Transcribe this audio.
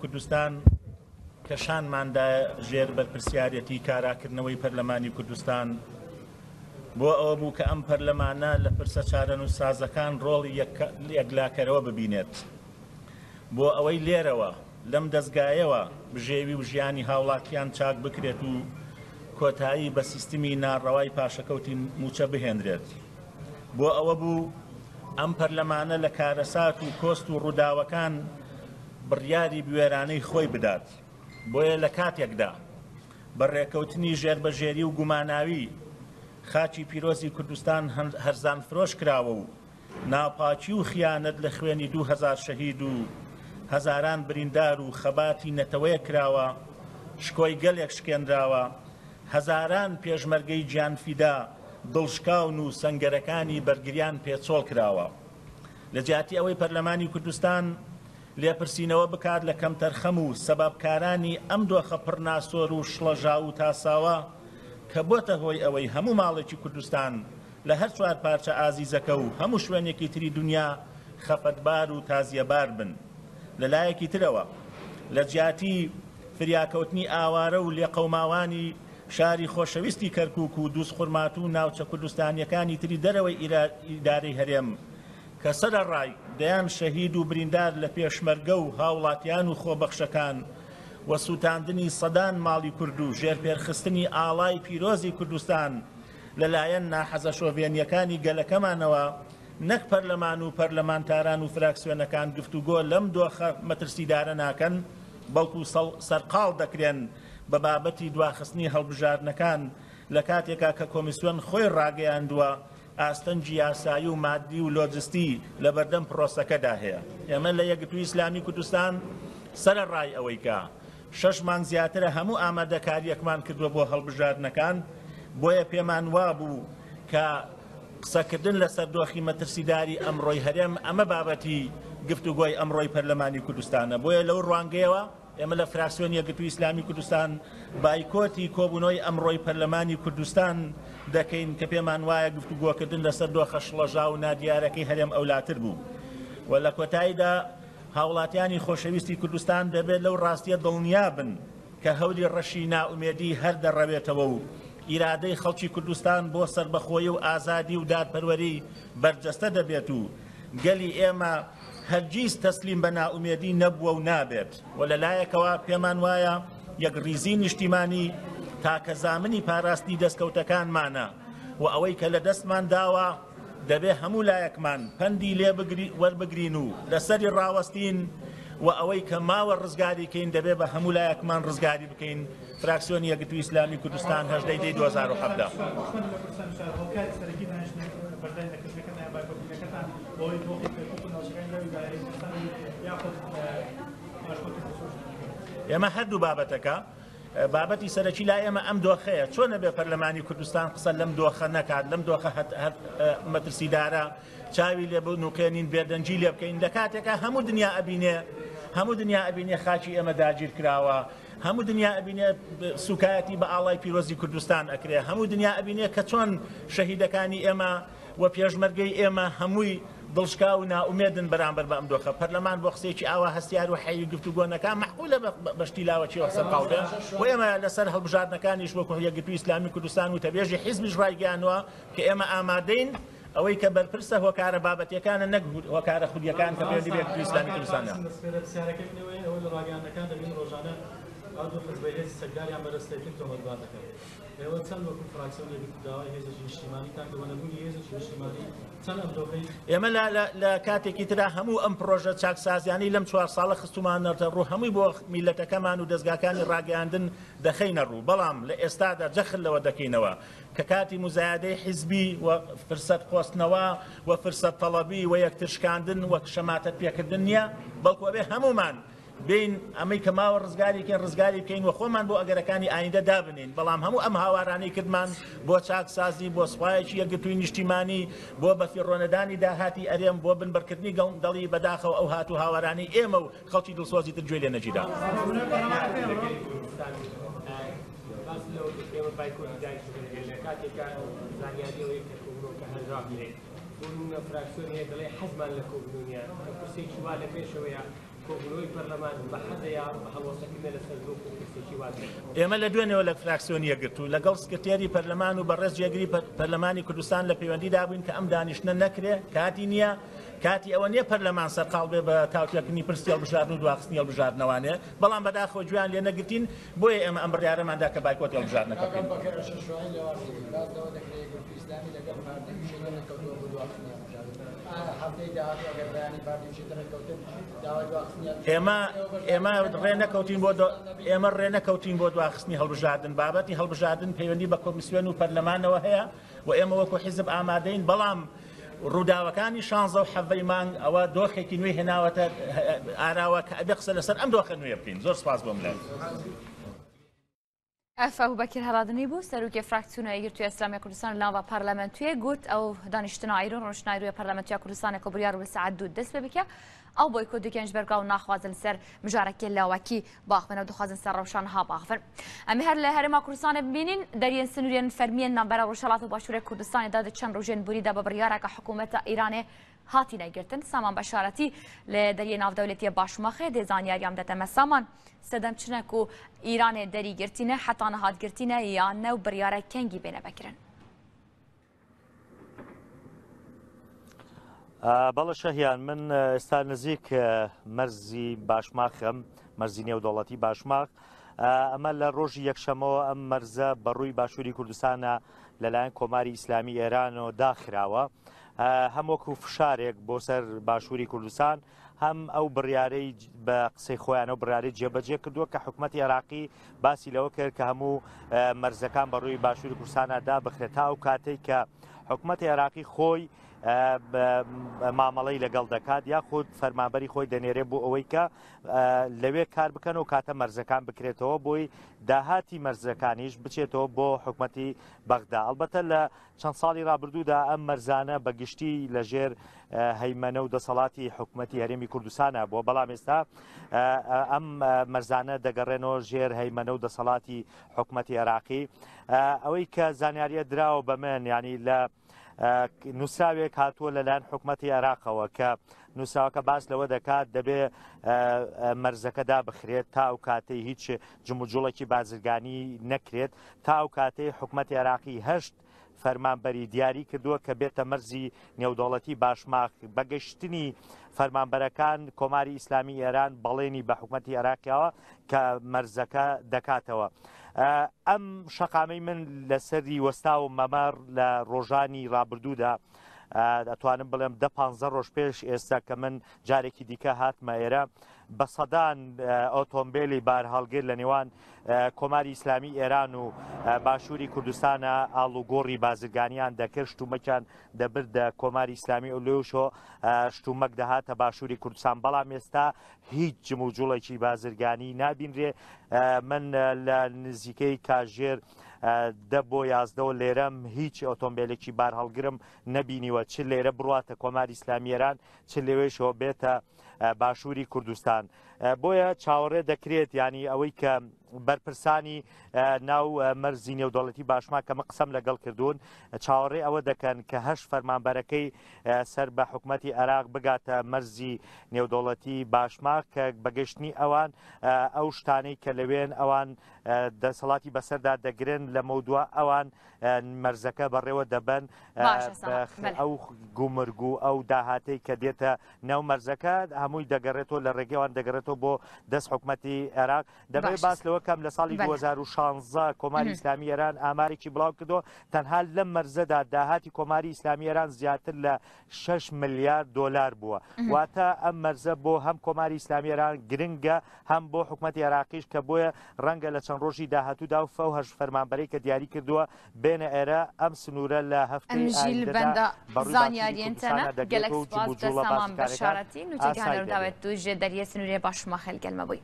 کوردستان کە شانماندا ژێر بەرپرسیارەتی کاراکردنەوەی پەرلەمانی کوردستان بۆ ئەوە بوو کە ئەم پەرلەمانە لە پرسە چارە و سازەکان ڕۆڵی یەکلاکەرەوە ببینێت بۆ ئەوەی لێرەوە لەم دەستگایەوە بژێوی و ژیانی هاوڵاتیان چاک بکرێت و کۆتایی بە سیستمی ناڕەوای پاشەکەوتی موچە بهێنرێت. بۆ ئەوە بوو ئەم پەرلەمانە لە کارەسات و کۆست و ڕووداوەکان بڕیاری بوێرانەی خۆی بدات. بۆیە لە کاتێکدا بە ڕێکەوتنی ژێربەژێری و گوماناوی خاچی پیرۆزی کوردستان هەرزان فرۆش کراوە و ناپاچی و خیانەت لە خوێنی 2000 شەهید و هەزاران بریندار و خەباتی نەتەوەیە کراوە، شکۆی گەلێک شکێنراوە، هەزاران پێشمەرگەی گیانفیدا دڵشکاون و سەنگەرەکانی بەرگریان پێچۆڵ کراوە. لە جیاتی ئەوەی پەرلەمانی کوردستان لێپرسینەوە بکات لە کەمتەرخەم و سەبابکارانی ئەم دۆخە پڕناسۆر و شڵەژا و تاساوە کە بۆتە هۆی ئەوەی هەموو ماڵێکی کوردستان لە هەر چوار پارچە ئازیزەکە و هەموو شوێنێکی تری دنیا خەفەتبار و تازیەبار بن. لەلایەکی ترەوە لە جیاتی فریاکەوتنی ئاوارە و لێقەوماوانی شاری خۆشەویستی کەرکووک و دووسخورمات و ناوچە کوردستانیەکانی تری دەرەوەی ئیدارەی هەرێم کە سەرەڕای دەیان شەهید و بریندار لە پێشمەرگە و هاوڵاتیان و خۆبەخشەکان و سوتاندنی سەدان ماڵی کورد و ژێرپێرخستنی ئاڵای پیرۆزی کوردستان لەلایەن ناحەزە شۆڤێنیەکانی گەلەکەمانەوە نەک پەرلەمان و پەرلەمانتاران و فراکسیۆنەکان گفتوگۆ لەم دۆخە مەترسیدارە ناکەن، بەڵکو سەرقاڵ دەکرێن بە بابەتی دواخستنی هەڵبژاردنەکان لە کاتێکا کە کۆمیسیۆن خۆی ڕاگەیاندووە ئاستەنجی یاسایی و مادی و لۆجستی لە بەردەم پرۆسەکەدا هەیە. ئێمە لە یەکگرتووی ئیسلامی کوردستان سەرەڕای ئەوەی کە 6 مانگ زیاترە هەموو ئامادەکاریەکمان کردووە بۆ هەڵبژاردنەکان، بۆیە پێمان وابوو کە قسەکردن لەسەر دۆخی مەترسیداری ئەمڕۆی هەرێم ئەمە بابەتی گفتوگۆی ئەمڕۆی پەرلەمانی کوردستانە. بۆیە لەو ڕوانگەیەوە ئێمە لە فراکسیۆنی یەکگرتووی ئیسلامی کوردستان بایکۆتی کۆبوونەوەی ئەمڕۆی پەرلەمانی کوردستان دەکەین کە پێمان وایە گفتوگۆکردن لەسەر دۆخە شڵەژا و نادیارەکەی هەرێم ئەولاتر بوو. و لە کۆتاییدا هاوڵاتیانی خۆشەویستی کوردستان دەبێت لەو ڕاستیە دڵنیا بن کە هەوری ڕەشی نائومێدی هەر دەڕەوێتەوە و ئیرادەی خەڵکی کوردستان بۆ سربەخۆیی و ئازادی و دادپەروەری بەرجەستە دەبێت و گەلی ئێمە هەرگیز تەسلیم بە نائومێدی نەبووە و نابێت. و لەلایەکەوە پێمان وایە یەک ریزی نیشتیمانی تاکە زامنی پاراستی دەستکەوتەکانمانە و ئەوەی کە لە دەستمان داوە دەبێ هەموو لایەکمان پەندی لێ وەربگرین و لەسەری ڕاوەستین و ئەوەی کە ماوە ڕزگاری بکەین دەبێ بە هەموو لایەکمان ڕزگاری بکەین. فراکسیۆنی یەکگرتووی ئیسلامی کوردستان 18 2017. ئێمە هەردوو بابەتەکە بابەتی سەرەکی لا ئێمە ئەم دۆخەیە چۆن نەبێ پەرلەمانی کوردستان قسە لەم دۆخە نەکات، لەم دۆخە مەترسیدارە چاوی لێ بنووقێنین بێدەنجی لێ بکەین لە کاتێکە هەموو دنیا ئەبینێ خاچی ئێمە داگیر کراوە، هەموو دنیا ئەبینێ سوکایەتی بە ئاڵای پیرۆزی کوردستان ئەکرێ، هەموو دنیا ئەبینێ کە چۆن شەهیدەکانی ئێمە و پێشمەرگەی ئێمە هەمووی دڵشکا و نائومێدن بەرامبەر بە ئەم دۆخە. پەرلەمان بۆ قسێکی ئاوا هەستیار و حەیوی گفتوگۆنەکە مەحقولە بەشتی لاوەچی سەرقاڵدە و ئێمە لەسەر هەڵبژاردنەکانیش وەکو یەکگرتووی ئیسلامی کوردستان و تەبێژی حیزبیش ڕایگەیاندووە کە ئێمە ئامادەین ئەوەی کە بەرپرسە هۆکارە بابەتیەکانە نەک هۆکارە خودیەکان کە پێویستی بە یەکگرتووی ئیسلامی کوردستانە. ئەو حزبەی هێزی سەرداریان بەدەستێتن تۆمەتبار دەکەن. ئێوە چەند وەکو فراکسیۆنی داوای هێزی نیشتیمانی تاکەوەنەبوونی هێزی نیشتیمانی چەند ئەم دۆخەی ئێمە لە کاتێکی ترا هەموو ئەم پرۆژە چاکسازیانی لەم 4 ساڵە خستومانەتە ڕوو هەمووی بۆ میلەتەکەمان و دەستگاکانی ڕاگەیاندن دەخەینە ڕوو، بەڵام لە ئێستادا جەخل لەوە دەکەینەوە کە کاتی مزایدەی حیزبی و فرسەت خۆستنەوە و فرسەت تەڵەبی و یەکتر شکاندن و شەماتەت پێکردن نییە، بەڵکو ئەبێ هەمومان بین ئەمەی کە ماوە ڕزگاری بکەین و خۆمان بۆ ئەگەرەکانی ئایندە دابنین. بەڵام هەموو ئەم هاوارانەی کردمان بۆ چاکسازی، بۆ سوپایەکی یەکگرتووی نیشتیمانی، بۆ بەفیڕۆنەدانی داهاتی ئەرێم، بۆ بنبەرکردنی دڵی بەداخەوە ئەو هاتوو هاوارانی ئێمە و خەڵکی دڵسۆزی تر گوێ لێ نەگیرا. فراکسیۆنی دەڵێ حەزمان لە کۆبوونیان کورسێکی وا لە پێشەوەیە کۆبوونەوەی پەرلەمان بە حەزەیە بە هەڵوەستەکردنە لەسەر زۆر کۆکرسێکی وازێ ئێمە لە دوێنەوە لە فراکسیۆنیە گرتو لەگەڵ سکرتێری پەرلەمان و بەڕێز جێگری پەرلەمانی کوردستان لە پەیوەندیدا بووین کە ئەم دانیشتنە نەکرێ کاتی نییە کاتی ئەوە نییە پەرلەمان سەرقاڵ بێ بە تاوتێکنی پرسی هەڵبژاردن و دواخستنی هەڵبژاردنەوانێ بەڵام بەداخەوە گویان لێ نەگرتین بۆیە ئێمە ئەم بڕیارەماندا کە بایکۆت هەڵبژاردنەکە بکەین. ئێمە ڕێنەکەوتین بۆ دواخستنی هەڵبژاردن بابەتی هەڵبژاردن پەیوەندی بە کۆمیسیۆن و پەرلەمانەوە هەیە و ئێمە وەکو حیزب ئامادەین بەڵام ڕووداوەکانی 16 و حەڤەی مانگ ئەوە دۆخێکی نوێی هێناوەتە ئاراوە کە ئەبێ قسە لەسەر ئەم دۆخە نوێ بکەین. زۆر سپاس بۆم لێ. ئەفاو بەکر هەڵادنی بوو سەرۆکی فراکسیۆنە یەکگرتووی ئیسلامی کوردستان لەناو پەرلەمانتویە گوت ئەو دانیشتنە ئایرۆن ڕۆژناویە پەرلەمانتویە کوردستانە کە بڕیار بوو سەعات 2 دەست پێ بکە ئەو بۆیکۆت دەکەن ji ber و naxwazin ser mijarekê lawekî baxin ew dixwazin ser rewşanha baxin em her li herêma Kurdistanê bibînin deriyên sinûriyên fermiyên navbera Rojhilatê Başûrê Kurdistanê de di çend rojên borî de bi biryareka hikûmeta Îranê hatîne girtin saman beşaretî li deriyê navdewletî Başmaxê dê zanyariyam de teme saman sedem çine ku Îranê derî girtîne heta nihat girtîne yan new biryarek kengî bêne vekirin. بەڵە شەهیان من ئێستا نزیک مەرزی باشماخم مەرزی نێودەوڵەتی باشماخ ئەمە لە ڕۆژی یەکشەمەوە ئەم مەرزە بەڕووی باشووری کوردستانە لەلایەن کۆماری ئیسلامی ئێرانەوە داخراوە هەم وەکو فشارێک بۆ سەر باشووری کوردستان هەم ئەو بڕیارەی بە قسەی خۆیانەوە بڕیارەی جێبەجێ کردووە کە حکوومەتی عێراقی باسی لەوە کرد کە هەموو مەرزەکان بەڕووی باشووری کوردستانە دابخرێت تا ئەو کاتێک کە حکوومەتی عێراقی خۆی مامەڵەی لەگەڵ دەکات یاخود فەرمانبەری خۆی دەنێرێ بۆ ئەوەی کە لەوێ کار بکەن و کاتە مەرزەکان بکرێتەوە بۆی داهاتی مەرزەکانیش بچێتەوە بۆ حکوومەتی بەغدا. ئەلبەتە لە چەند ساڵی ڕابردوودا ئەم مەرزانە بەگشتی لەژێر هەیمەنە و دەسەڵاتی حکوومەتی هەرێمی کوردستانە بووە بەڵام ئێستا ئەم مەرزانە دەگەڕێنەوە ژێر هەیمەنە و دەسەڵاتی حکوومەتی عێراقی ئەوەی کە زانیاریە دراوە بە من ینی لە نووسراوێک هاتووە لەلایەن حکوومەتی عێراقەوە کە نووسراوەکە باس لەوە دەکات دەبێ مەرزەکەدا بخرێت تا ئەو کاتەی هیچ جموجوڵێکی بازرگانی نەکرێت تا ئەو کاتەی حکوومەتی عێراقی هەشت فەرمانبەری دیاری کردووە کە بێتە مەرزی نێودەوڵەتی باشماخ بەگەشتنی فەرمانبەرەکان کۆماری ئیسلامی ئێران بەڵێنی بە حکوومەتی عێراقیەوە کە مەرزەکە دەکاتەوە. ئەم شەقامەی من لەسەری وەستا و مەمەڕ لە ڕۆژانی ڕابردوودا دەتوانم بڵێم 10-15 ڕۆژ پێش ئێستا کە من جارێکی دیکە هاتمە ئێرە بە سەدان ئۆتۆمبیلی بار هەڵگر لە نێوان کۆماری ئیسلامی ئێران و باشووری کوردستانە ئاڵوگۆڕی بازرگانیان دەکرد شتومەکیان دەبردە کۆماری ئیسلامی و لێوشۆ شتومەک دەهاتە باشووری کوردستان بەڵام ئێستا هیچ جموجوڵێکی بازرگانی نابینرێ. من لە نزیکەی کاژێر 10 بۆ 11 لێرەم هیچ ئۆتۆمبیلێکی بار هەڵگرم نەبینیوە چ لێرە بڕاتە کۆماری ئیسلامی ئێران چ لەوێشەوە بێتە باشووری کوردستان. بۆیە چاوەڕێ دەکرێت ینی ئەوەی کە بەرپرسانی ناو مەرزی نێودەوڵەتی باشماخ کە قسەم لەگەڵ کردوون چاوەڕێ ئەوە دەکەن کە هەشت فەرمانبەرەکەی سەر بە حکوومەتی عێراق بگاتە مەرزی نێودەوڵەتی باشماخ کە بەگەشتنی ئەوان ئەو شتانەی کە لەوێن ئەوان دەسەڵاتی بەسەردا دەگرن لە مەودووە ئەوان مەرزەکە بەڕێوە دەبن ئەو گومرگ و ئەو داهاتەی کە دێتە ناو مەرزەکە هەمووی دەگەڕێتەوە لە ڕێگەوان دەگەڕێتەوە بۆ دەست حکوومەتی عێراق. دەبێت باس لەوە کەم لە ساڵی 2016 کۆماری ئیسلامی ئێران ئامارێکی بڵاو کردەوە تەنها لەم مەرزەدا داهاتی کۆماری ئیسلامی ئێران زیاتر لە 6 ملیار دۆلار بووە واتە ئەم مەرزە بۆ هەم کۆماری ئیسلامی ئێران گرنگە هەم بۆ حکوومەتی عێراقیش کە بۆیە ڕەنگە لە چەند ڕۆژی داهاتوودا و فەو هەش فەرمانبەرەی کە دیاری کردووە بێنە ئێرە ئەم سنوورە لە هەفتەی ئایندەدا زانیاریێنتەنە گەلەکسپاس دەسەمان بەشارەتی نوتیگانە ڕووداوێت دوژێ دەریە سنوورێ باشماخ هەلگەلمە بووی.